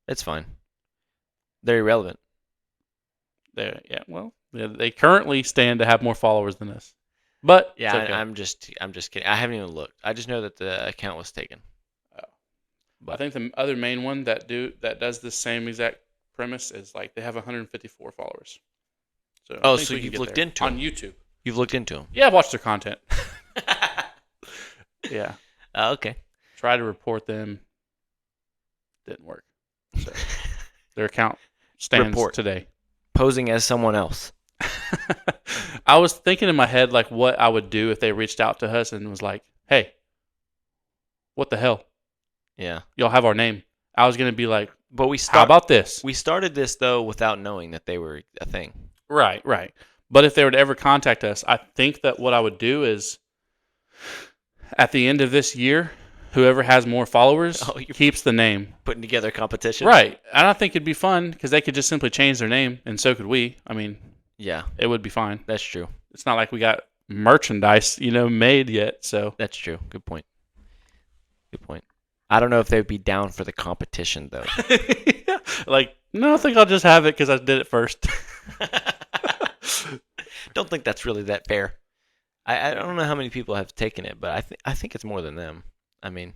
It's fine. They're irrelevant. They currently stand to have more followers than us. But yeah, okay. I'm just kidding. I haven't even looked. I just know that the account was taken. But I think the other main one that does the same exact premise is they have 154 followers. So so you've looked into on YouTube. You've looked into them. Yeah, I've watched their content. Yeah. Okay. Try to report them. Didn't work. So their account stands today. Posing as someone else. I was thinking in my head like what I would do if they reached out to us and was like, "Hey, what the hell? Yeah. Y'all have our name." I was gonna be like, But "How about this?" We started this though without knowing that they were a thing. Right. But if they were to ever contact us, I think that what I would do is, at the end of this year, whoever has more followers keeps the name. Putting together a competition. Right. I don't think it'd be fun because they could just simply change their name, and so could we. I mean, yeah, it would be fine. That's true. It's not like we got merchandise, made yet. So that's true. Good point. I don't know if they'd be down for the competition though. Yeah. Like, no, I think I'll just have it because I did it first. Don't think that's really that fair. I don't know how many people have taken it, but I think it's more than them. I mean,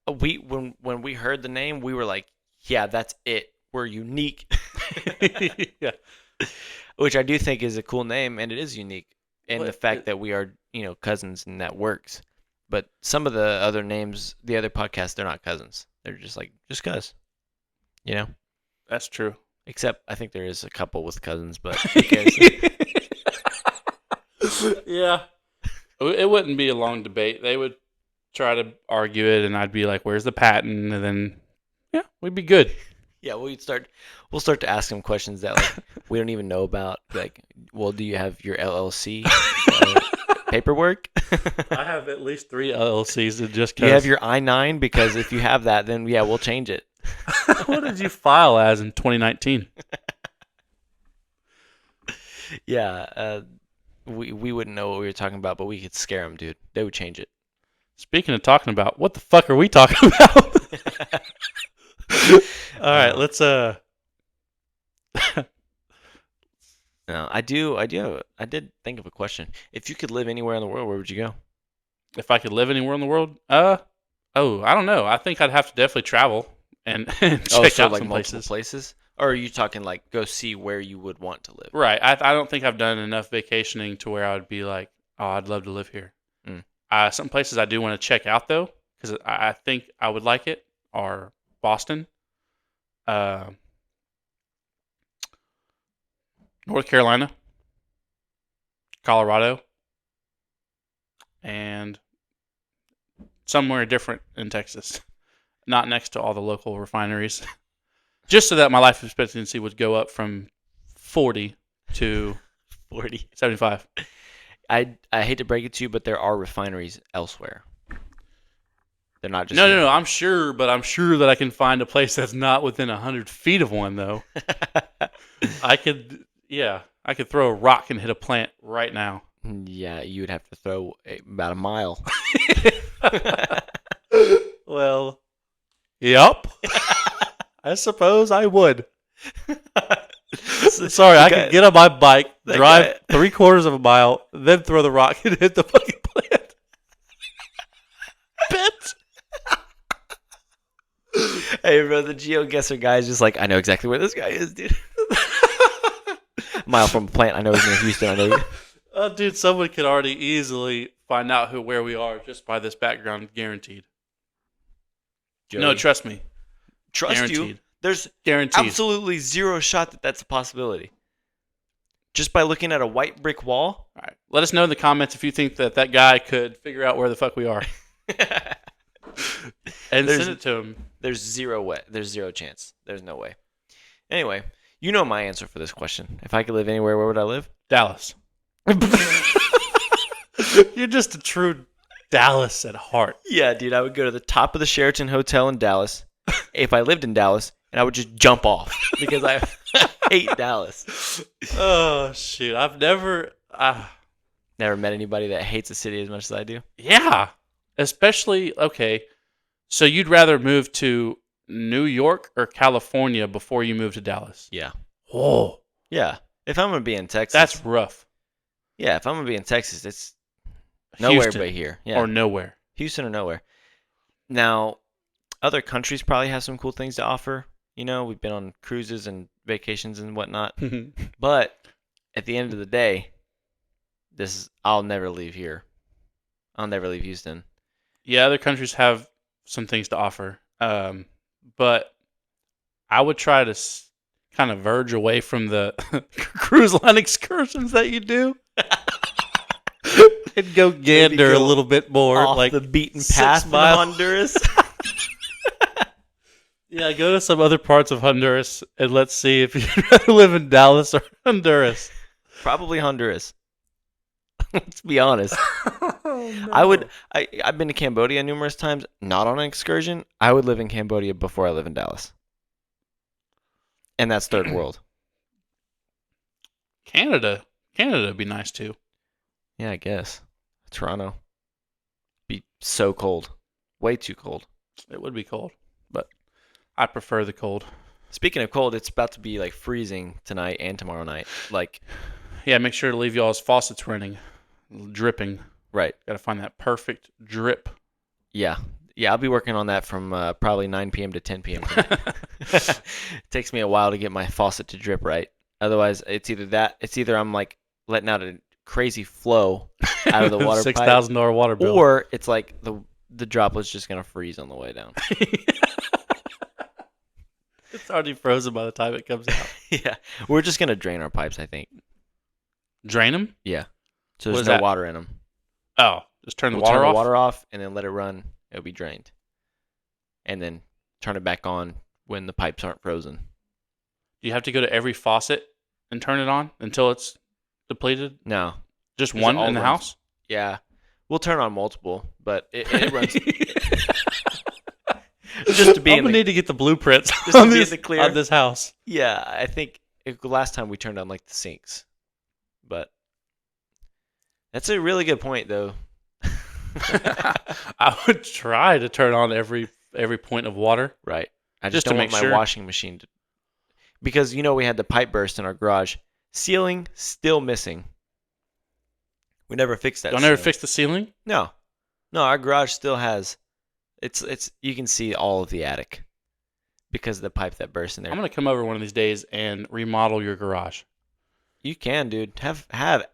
when we heard the name, we were like, yeah, that's it. We're unique. Yeah. Which I do think is a cool name, and it is unique. And the fact that we are, cousins, and that works. But some of the other names, the other podcasts, they're not cousins. They're just like, just cuz. That's true. Except I think there is a couple with cousins, but who cares? Yeah. It wouldn't be a long debate. They would try to argue it, and I'd be like, "Where's the patent?" And then, yeah, we'd be good. Yeah, we'll start to ask them questions that like we don't even know about. Like, well, do you have your LLC paperwork? I have at least 3 LLCs. And just do you have your I-9? Because if you have that, then yeah, we'll change it. What did you file as in 2019? Yeah, we wouldn't know what we were talking about, but we could scare them, dude. They would change it. Speaking of talking about, what the fuck are we talking about? All right, let's No, I did think of a question. If you could live anywhere in the world, where would you go? If I could live anywhere in the world, I don't know. I think I'd have to definitely travel and check out like some places. Or are you talking like go see where you would want to live? Right. I don't think I've done enough vacationing to where I would be like, oh, I'd love to live here. Some places I do want to check out though, because I think I would like it, are Boston, North Carolina, Colorado, and somewhere different in Texas, not next to all the local refineries, just so that my life expectancy would go up from 40 to 75. I hate to break it to you, but there are refineries elsewhere. They're not just No. I'm sure that I can find a place that's not within 100 feet of one, though. I could throw a rock and hit a plant right now. Yeah, you would have to throw about a mile. Well, yep. I suppose I would. Sorry, I could get on my bike, drive 3/4 of a mile, then throw the rock and hit the fucking plant. Bet. Hey, bro, the GeoGuessr guy is just like, I know exactly where this guy is, dude. Mile from a plant. I know he's in Houston. I know. Oh, dude, someone could already easily find out where we are just by this background, guaranteed. Joey. No, trust me. Trust guaranteed. You? There's guaranteed. Absolutely zero shot that that's a possibility. Just by looking at a white brick wall? All right. Let us know in the comments if you think that guy could figure out where the fuck we are. And send it to him. There's zero way. There's zero chance. There's no way. Anyway, you know my answer for this question. If I could live anywhere, where would I live? Dallas. You're just a true Dallas at heart. Yeah, dude. I would go to the top of the Sheraton Hotel in Dallas if I lived in Dallas, and I would just jump off because I hate Dallas. Oh, shoot. I've never met anybody that hates the city as much as I do. Yeah. Especially, okay, so you'd rather move to New York or California before you move to Dallas? Yeah. Oh. Yeah. If I'm going to be in Texas. That's rough. Yeah, if I'm going to be in Texas, it's nowhere Houston, but here. Yeah. Or nowhere. Houston or nowhere. Now, other countries probably have some cool things to offer. We've been on cruises and vacations and whatnot. But at the end of the day, I'll never leave here. I'll never leave Houston. Yeah, other countries have some things to offer. But I would try to kind of verge away from the cruise line excursions that you do. and go gander a little bit more, off like the beaten 6 path in miles. Honduras. Yeah, go to some other parts of Honduras and let's see if you'd rather live in Dallas or Honduras. Probably Honduras. Let's be honest. No. I've been to Cambodia numerous times, not on an excursion. I would live in Cambodia before I live in Dallas. And that's third world. Canada would be nice too. Yeah, I guess. Toronto. Be so cold. Way too cold. It would be cold, but I prefer the cold. Speaking of cold, it's about to be like freezing tonight and tomorrow night. Like, yeah, make sure to leave y'all's faucets running, dripping. Right. Got to find that perfect drip. Yeah. Yeah, I'll be working on that from probably 9 p.m. to 10 p.m. tonight. Takes me a while to get my faucet to drip right. Otherwise, it's either I'm like letting out a crazy flow out of the water pipe, $6,000 water bill, or it's like the droplet's just gonna freeze on the way down. It's already frozen by the time it comes out. Yeah, we're just gonna drain our pipes, I think. Drain them? Yeah, so there's What is no that? water in them. Oh, just turn the We'll water turn off? the water off and then let it run. It'll be drained, and then turn it back on when the pipes aren't frozen. Do you have to go to every faucet and turn it on until it's depleted? No, Just Just one all in the runs. house? yeah, we'll turn on multiple, but it runs. Just to be I'm in gonna the, need to get the blueprints Just to on be in this, the clear. on this house. yeah, I think last time we turned on like the sinks, but that's a really good point though. I would try to turn on every point of water. Right. I Just just to don't make want my sure. washing machine to, because we had the pipe burst in our garage. Ceiling still missing. We never fixed that. Don't ever ceiling. fix the ceiling? No, our garage still has. It's you can see all of the attic because of the pipe that burst in there. I'm gonna come over one of these days and remodel your garage You can, dude. Have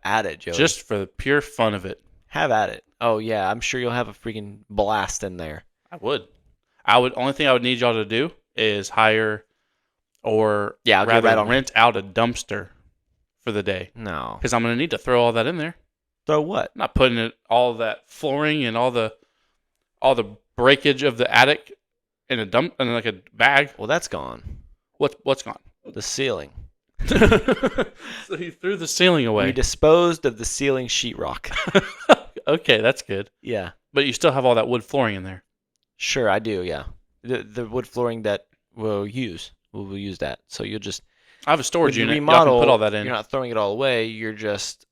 at it, Joey. just for the pure fun of it. have at it. Oh yeah, I'm sure you'll have a freaking blast in there. I would. Only thing I would need y'all to do is hire or Yeah, I'll get rather right on it. rent out a dumpster for the day No. because I'm gonna need to throw all that in there. Throw what? I'm not putting it all that flooring and all the breakage of the attic in like a bag. Well, that's gone. What's gone? The ceiling. So you threw the ceiling We away. disposed of the ceiling sheetrock. Okay, that's good. Yeah. But you still have all that wood flooring in there. Sure, I do. Yeah. The wood flooring that we'll use that. So you'll just I have a storage when you unit. Y'all can put all that in. You're not throwing it all away. You're just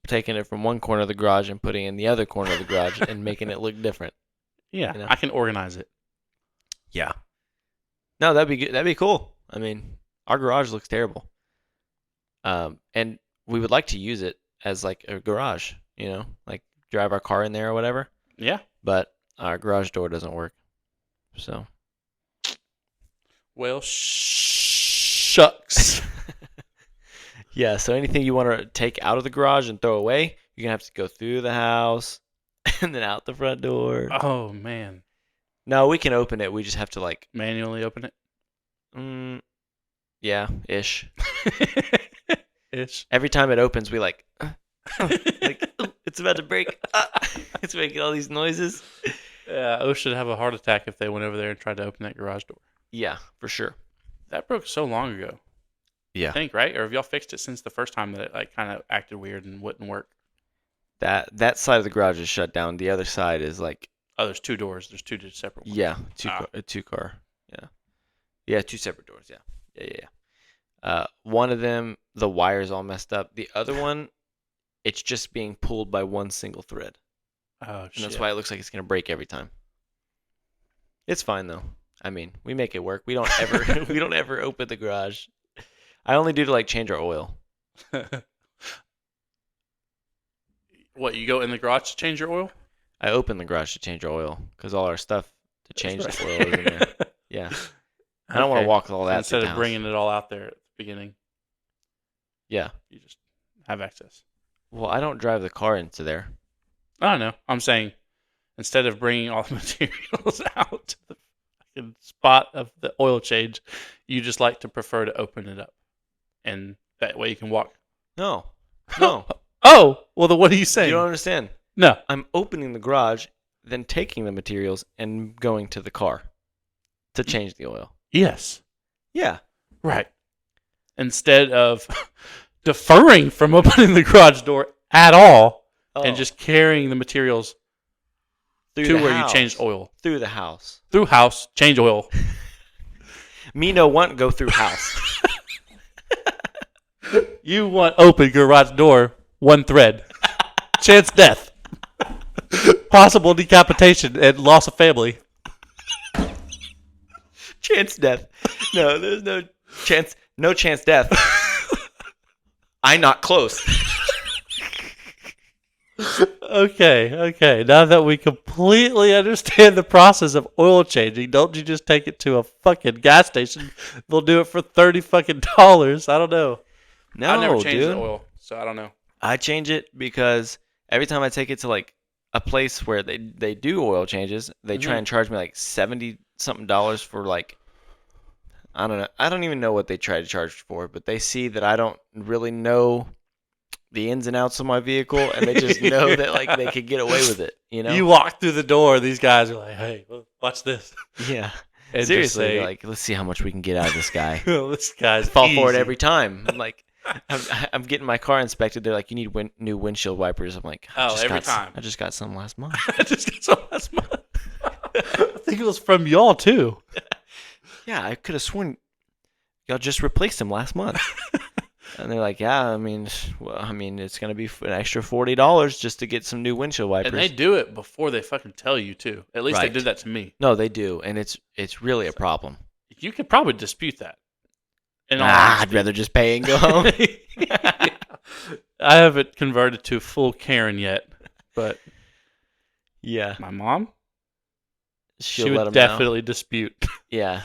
taking it from one corner of the garage and putting it in the other corner of the garage and making it look different. Yeah, I can organize it. Yeah. No, that'd be good. That'd be cool. I mean, our garage looks terrible. And we would like to use it as like a garage, like drive our car in there or whatever. Yeah. But our garage door doesn't work. So. Well, shucks. Yeah, so anything you want to take out of the garage and throw away, you're going to have to go through the house and then out the front door. Oh, man. No, we can open it. We just have to like Manually open it? yeah, ish. Ish. Every time it opens, we like it's about to break. It's making all these noises. Yeah, O should have a heart attack if they went over there and tried to open that garage door. Yeah, for sure. That broke so long ago. Yeah. I think, right? Or have y'all fixed it since the first time that it like kind of acted weird and wouldn't work? That side of the garage is shut down. The other side is like Oh, there's two doors. There's two separate ones. yeah, two car. Yeah. Yeah, two separate doors. Yeah. Yeah. One of them, the wire's all messed up. The other one, it's just being pulled by one single thread. Oh, And shit. that's why it looks like it's going to break every time. It's fine though. I mean, we make it work. We don't ever open the garage. I only do to like change our oil. What, you go in the garage to change your oil? I open the garage to change our oil because all our stuff to change That's the right. oil is in there. Yeah. I don't want Okay. to walk all that Instead to of the bringing it all out there at the beginning, Yeah. you just have access. Well, I don't drive the car into there. I don't know. I'm saying instead of bringing all the materials out to the fucking spot of the oil change, you just like to prefer to open it up. And that way you can walk. No. No. Oh, well, then what are you saying? You don't understand. No. I'm opening the garage, then taking the materials and going to the car to change the oil. Yes. Yeah. Right. Instead of deferring from opening the garage door at all and just carrying the materials through to the where house. you change oil. Through the house. Through house, change oil. Me no want go through house. You want open garage door, one thread. Chance death. Possible decapitation and loss of family. Chance death. No, there's no chance. No chance death. I not close. Okay. Now that we completely understand the process of oil changing, don't you just take it to a fucking gas station? They'll do it for $30 fucking dollars. I don't know. No, I've never changed dude. the oil, so I don't know. I change it because every time I take it to like a place where they do oil changes, they try and charge me like $70 something for like, I don't know. I don't even know what they try to charge for, but they see that I don't really know the ins and outs of my vehicle, and they just know that like they could get away with it. You know, You walk through the door, these guys are like, "Hey, watch this." yeah. And Seriously, just say, like let's see how much we can get out of this guy. this guy's Fall for it easy. every time. I'm like, I'm getting my car inspected. They're like, you need new windshield wipers. I'm like, every time. I just got some last month. I just got some last month. I think it was from y'all too. Yeah, I could have sworn y'all just replaced them last month. And they're like, yeah, I mean, it's gonna be an extra $40 just to get some new windshield wipers. And they do it before they fucking tell you too. At least Right. they did that to me. No, they do, and it's really a problem. You could probably dispute that. In all I'd honesty. rather just pay and go home. I haven't converted to full Karen yet, but Yeah, my mom, she'll she let would them know. definitely dispute. Yeah,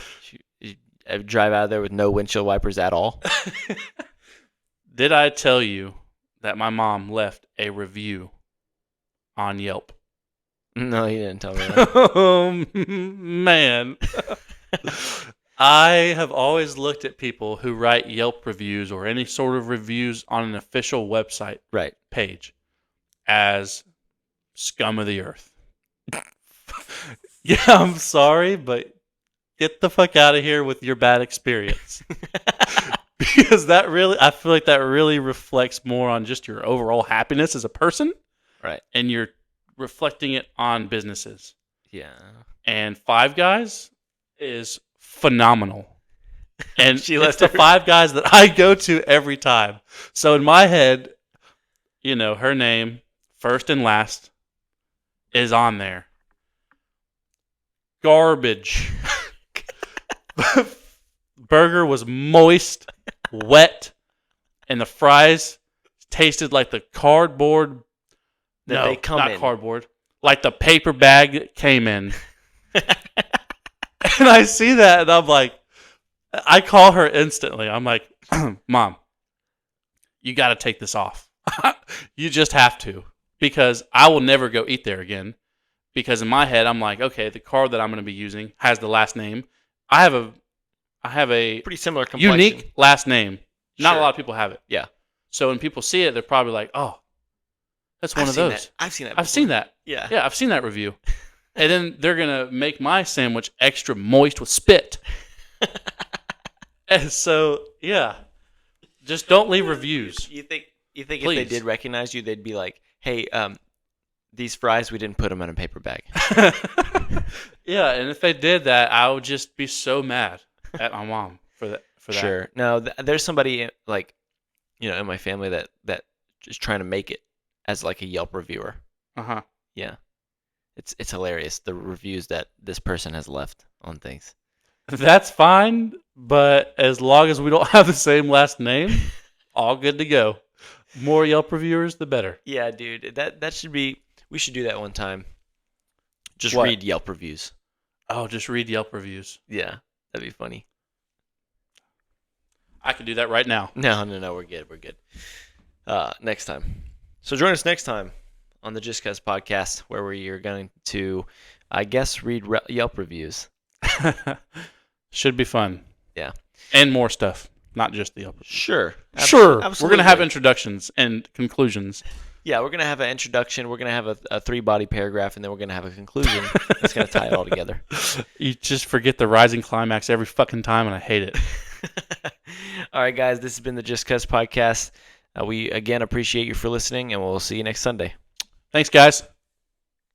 I drive out of there with no windshield wipers at all. Did I tell you that my mom left a review on Yelp? No, you didn't tell me that. Oh, man. I have always looked at people who write Yelp reviews or any sort of reviews on an official website Right. page as scum of the earth. Yeah, I'm sorry, but get the fuck out of here with your bad experience. Because I feel like that really reflects more on just your overall happiness as a person. Right. And you're reflecting it on businesses. Yeah. And Five Guys is phenomenal. And She it's left the her- Five Guys that I go to every time. So in my head, her name, first and last, is on there. Garbage. Burger was moist, wet, and the fries tasted like the cardboard. That they come not in. cardboard. Like the paper bag it came in. And I see that, and I'm like, I call her instantly. I'm like, Mom, you got to take this off. You just have to, because I will never go eat there again. Because in my head, I'm like, okay, the card that I'm going to be using has the last name. I have a Pretty similar complexion. unique last name. Not a Sure. lot of people have it. Yeah. So when people see it, they're probably like, oh, that's one I've of seen those. that. I've seen that. I've seen that. Yeah. Yeah, I've seen that review. And then they're going to make my sandwich extra moist with spit. And so, yeah. Just don't leave reviews. You think if they Please. did recognize you, they'd be like, "Hey, these fries, we didn't put them in a paper bag." Yeah, and if they did that, I would just be so mad at my mom for that. Sure. No, there's somebody like, in my family that is trying to make it as like a Yelp reviewer. Uh-huh. Yeah. It's hilarious, the reviews that this person has left on things. That's fine, but as long as we don't have the same last name, all good to go. More Yelp reviewers, the better. Yeah, dude. That should be. We should do that one time. Just What? read Yelp reviews. Oh, just read Yelp reviews. Yeah, that'd be funny. I could do that right now. No, we're good. We're good. Next time. So join us next time on the Just Cuz podcast, where we are going to, I guess, read Yelp reviews. Should be fun. Yeah. And more stuff. not just the upper. Sure. Sure. Absolutely. We're going to have introductions and conclusions. Yeah, we're going to have an introduction. We're going to have a 3-body paragraph, and then we're going to have a conclusion that's going to tie it all together. You just forget the rising climax every fucking time, and I hate it. All right, guys, this has been the Just Cuz podcast. We, again, appreciate you for listening, and we'll see you next Sunday. Thanks, guys.